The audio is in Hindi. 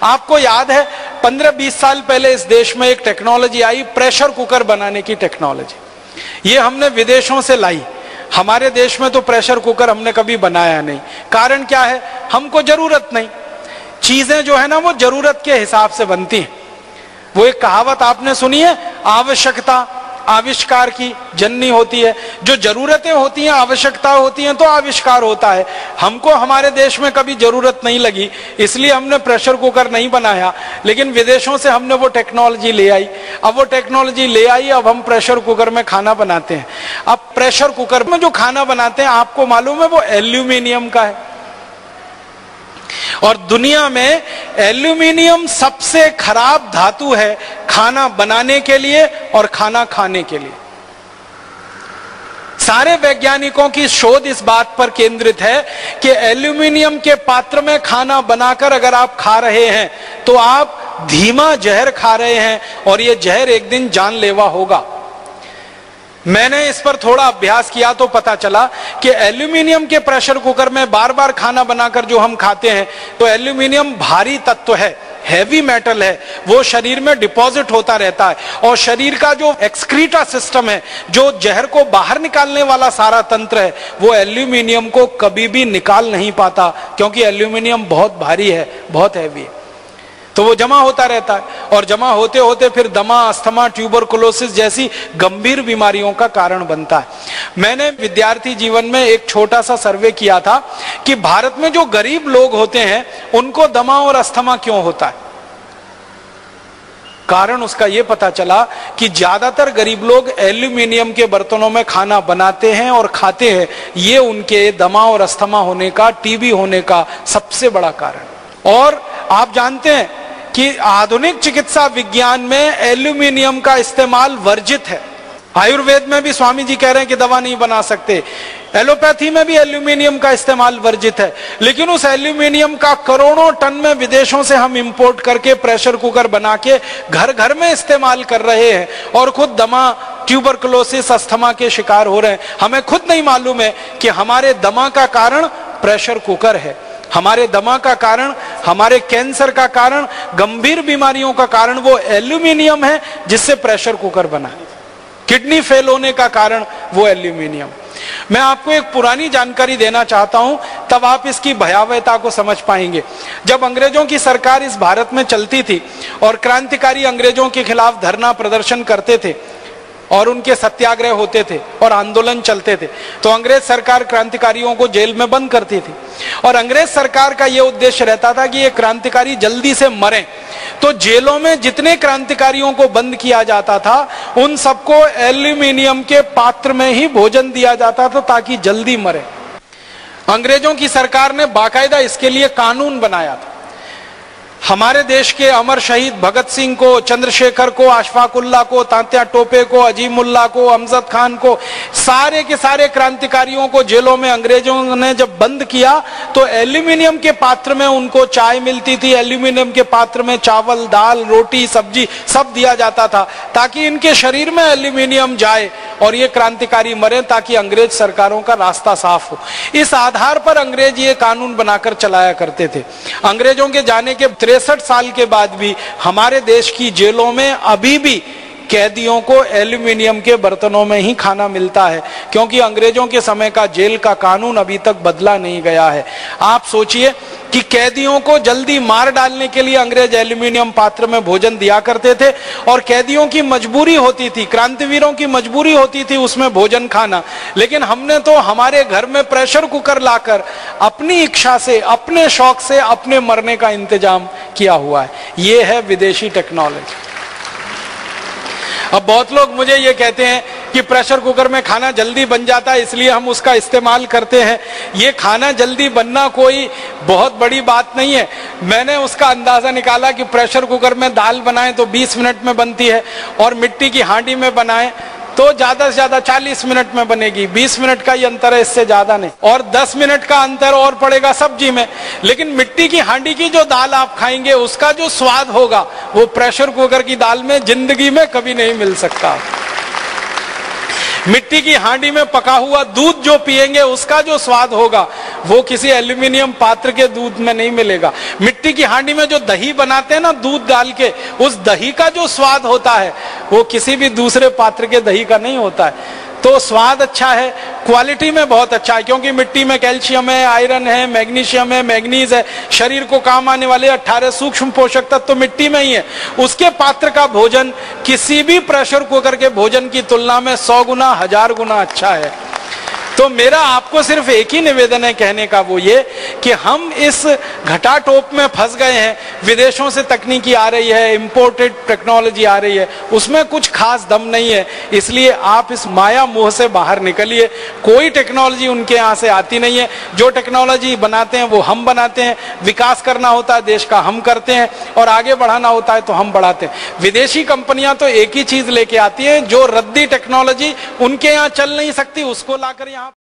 आपको याद है 15-20 साल पहले इस देश में एक टेक्नोलॉजी आई, प्रेशर कुकर बनाने की टेक्नोलॉजी। ये हमने विदेशों से लाई। हमारे देश में तो प्रेशर कुकर हमने कभी बनाया नहीं। कारण क्या है? हमको जरूरत नहीं। चीजें जो है ना वो जरूरत के हिसाब से बनती हैं। वो एक कहावत आपने सुनी है, आवश्यकता आविष्कार की जननी होती है। जो जरूरतें होती हैं, आवश्यकता होती हैं, तो आविष्कार होता है। हमको हमारे देश में कभी जरूरत नहीं लगी, इसलिए हमने प्रेशर कुकर नहीं बनाया, लेकिन विदेशों से हमने वो टेक्नोलॉजी ले आई। अब वो टेक्नोलॉजी ले आई, अब हम प्रेशर कुकर में खाना बनाते हैं। अब प्रेशर कुकर में जो खाना बनाते हैं, आपको मालूम है वो एल्यूमिनियम का है। और दुनिया में एल्यूमिनियम सबसे खराब धातु है खाना बनाने के लिए और खाना खाने के लिए। सारे वैज्ञानिकों की शोध इस बात पर केंद्रित है कि एल्यूमिनियम के पात्र में खाना बनाकर अगर आप खा रहे हैं तो आप धीमा जहर खा रहे हैं, और यह जहर एक दिन जानलेवा होगा। मैंने इस पर थोड़ा अभ्यास किया तो पता चला कि एल्यूमिनियम के प्रेशर कुकर में बार बार खाना बनाकर जो हम खाते हैं, तो एल्यूमिनियम भारी तत्व है, हैवी मेटल है, वो शरीर में डिपॉजिट होता रहता है। और शरीर का जो एक्सक्रीटा सिस्टम है, जो जहर को बाहर निकालने वाला सारा तंत्र है, वो एल्यूमिनियम को कभी भी निकाल नहीं पाता, क्योंकि एल्यूमिनियम बहुत भारी है, बहुत हैवी है। तो वो जमा होता रहता है, और जमा होते होते फिर दमा, अस्थमा, ट्यूबरकुलोसिस जैसी गंभीर बीमारियों का कारण बनता है। मैंने विद्यार्थी जीवन में एक छोटा सा सर्वे किया था कि भारत में जो गरीब लोग होते हैं उनको दमा और अस्थमा क्यों होता है। कारण उसका यह पता चला कि ज्यादातर गरीब लोग एल्यूमिनियम के बर्तनों में खाना बनाते हैं और खाते हैं। ये उनके दमा और अस्थमा होने का, टीबी होने का सबसे बड़ा कारण। और आप जानते हैं कि आधुनिक चिकित्सा विज्ञान में एल्यूमिनियम का इस्तेमाल वर्जित है। आयुर्वेद में भी स्वामी जी कह रहे हैं कि दवा नहीं बना सकते। एलोपैथी में भी एल्यूमिनियम का इस्तेमाल वर्जित है। लेकिन उस एल्यूमिनियम का करोड़ों टन में विदेशों से हम इंपोर्ट करके प्रेशर कुकर बना के घर घर में इस्तेमाल कर रहे हैं, और खुद दमा, ट्यूबरकुलोसिस, अस्थमा के शिकार हो रहे हैं। हमें खुद नहीं मालूम है कि हमारे दमा का कारण प्रेशर कुकर है, हमारे दमा का कारण, हमारे कैंसर का कारण, गंभीर बीमारियों का कारण वो एल्यूमिनियम है जिससे प्रेशर कुकर बना है। किडनी फेल होने का कारण वो एल्यूमिनियम। मैं आपको एक पुरानी जानकारी देना चाहता हूं, तब आप इसकी भयावहता को समझ पाएंगे। जब अंग्रेजों की सरकार इस भारत में चलती थी और क्रांतिकारी अंग्रेजों के खिलाफ धरना प्रदर्शन करते थे और उनके सत्याग्रह होते थे और आंदोलन चलते थे, तो अंग्रेज सरकार क्रांतिकारियों को जेल में बंद करती थी। और अंग्रेज सरकार का यह उद्देश्य रहता था कि ये क्रांतिकारी जल्दी से मरें। तो जेलों में जितने क्रांतिकारियों को बंद किया जाता था, उन सबको एल्यूमिनियम के पात्र में ही भोजन दिया जाता था ताकि जल्दी मरे। अंग्रेजों की सरकार ने बाकायदा इसके लिए कानून बनाया था। हमारे देश के अमर शहीद भगत सिंह को, चंद्रशेखर को, अशफाकुल्ला को, तात्या टोपे को, अजीमुल्ला को, अमजद खान को, सारे के सारे क्रांतिकारियों को जेलों में अंग्रेजों ने जब बंद किया तो एल्यूमिनियम के पात्र में उनको चाय मिलती थी, एल्यूमिनियम के पात्र में चावल, दाल, रोटी, सब्जी सब दिया जाता था, ताकि इनके शरीर में एल्यूमिनियम जाए और ये क्रांतिकारी मरे, ताकि अंग्रेज सरकारों का रास्ता साफ हो। इस आधार पर अंग्रेज ये कानून बनाकर चलाया करते थे। अंग्रेजों के जाने के 63 साल के बाद भी हमारे देश की जेलों में अभी भी कैदियों को एल्यूमिनियम के बर्तनों में ही खाना मिलता है, क्योंकि अंग्रेजों के समय का जेल का कानून अभी तक बदला नहीं गया है। आप सोचिए कि कैदियों को जल्दी मार डालने के लिए अंग्रेज एल्यूमिनियम पात्र में भोजन दिया करते थे, और कैदियों की मजबूरी होती थी, क्रांतिवीरों की मजबूरी होती थी उसमें भोजन खाना। लेकिन हमने तो हमारे घर में प्रेशर कुकर लाकर अपनी इच्छा से, अपने शौक से, अपने मरने का इंतजाम किया हुआ है। यह है विदेशी टेक्नोलॉजी। अब बहुत लोग मुझे ये कहते हैं कि प्रेशर कुकर में खाना जल्दी बन जाता है इसलिए हम उसका इस्तेमाल करते हैं। ये खाना जल्दी बनना कोई बहुत बड़ी बात नहीं है। मैंने उसका अंदाजा निकाला कि प्रेशर कुकर में दाल बनाएं तो 20 मिनट में बनती है, और मिट्टी की हांडी में बनाएं तो ज्यादा से ज्यादा 40 मिनट में बनेगी। 20 मिनट का ही अंतर है, इससे ज्यादा नहीं। और 10 मिनट का अंतर और पड़ेगा सब्जी में। लेकिन मिट्टी की हांडी की जो दाल आप खाएंगे उसका जो स्वाद होगा वो प्रेशर कुकर की दाल में जिंदगी में कभी नहीं मिल सकता। मिट्टी की हांडी में पका हुआ दूध जो पिएंगे उसका जो स्वाद होगा वो किसी एल्यूमिनियम पात्र के दूध में नहीं मिलेगा। मिट्टी की हांडी में जो दही बनाते हैं ना दूध डाल के, उस दही का जो स्वाद होता है वो किसी भी दूसरे पात्र के दही का नहीं होता है। तो स्वाद अच्छा है, क्वालिटी में बहुत अच्छा है, क्योंकि मिट्टी में कैल्शियम है, आयरन है, मैग्नीशियम है, मैग्नीज है, शरीर को काम आने वाले 18 सूक्ष्म पोषक तत्व तो मिट्टी में ही है। उसके पात्र का भोजन किसी भी प्रेशर कुकर के भोजन की तुलना में 100 गुना 1000 गुना अच्छा है। तो मेरा आपको सिर्फ एक ही निवेदन है कहने का, वो ये कि हम इस घटाटोप में फंस गए हैं। विदेशों से तकनीकी आ रही है, इंपोर्टेड टेक्नोलॉजी आ रही है, उसमें कुछ खास दम नहीं है। इसलिए आप इस माया मोह से बाहर निकलिए। कोई टेक्नोलॉजी उनके यहाँ से आती नहीं है। जो टेक्नोलॉजी बनाते हैं वो हम बनाते हैं। विकास करना होता है देश का हम करते हैं, और आगे बढ़ाना होता है तो हम बढ़ाते हैं। विदेशी कंपनियां तो एक ही चीज लेके आती है, जो रद्दी टेक्नोलॉजी उनके यहाँ चल नहीं सकती उसको लाकर यहाँ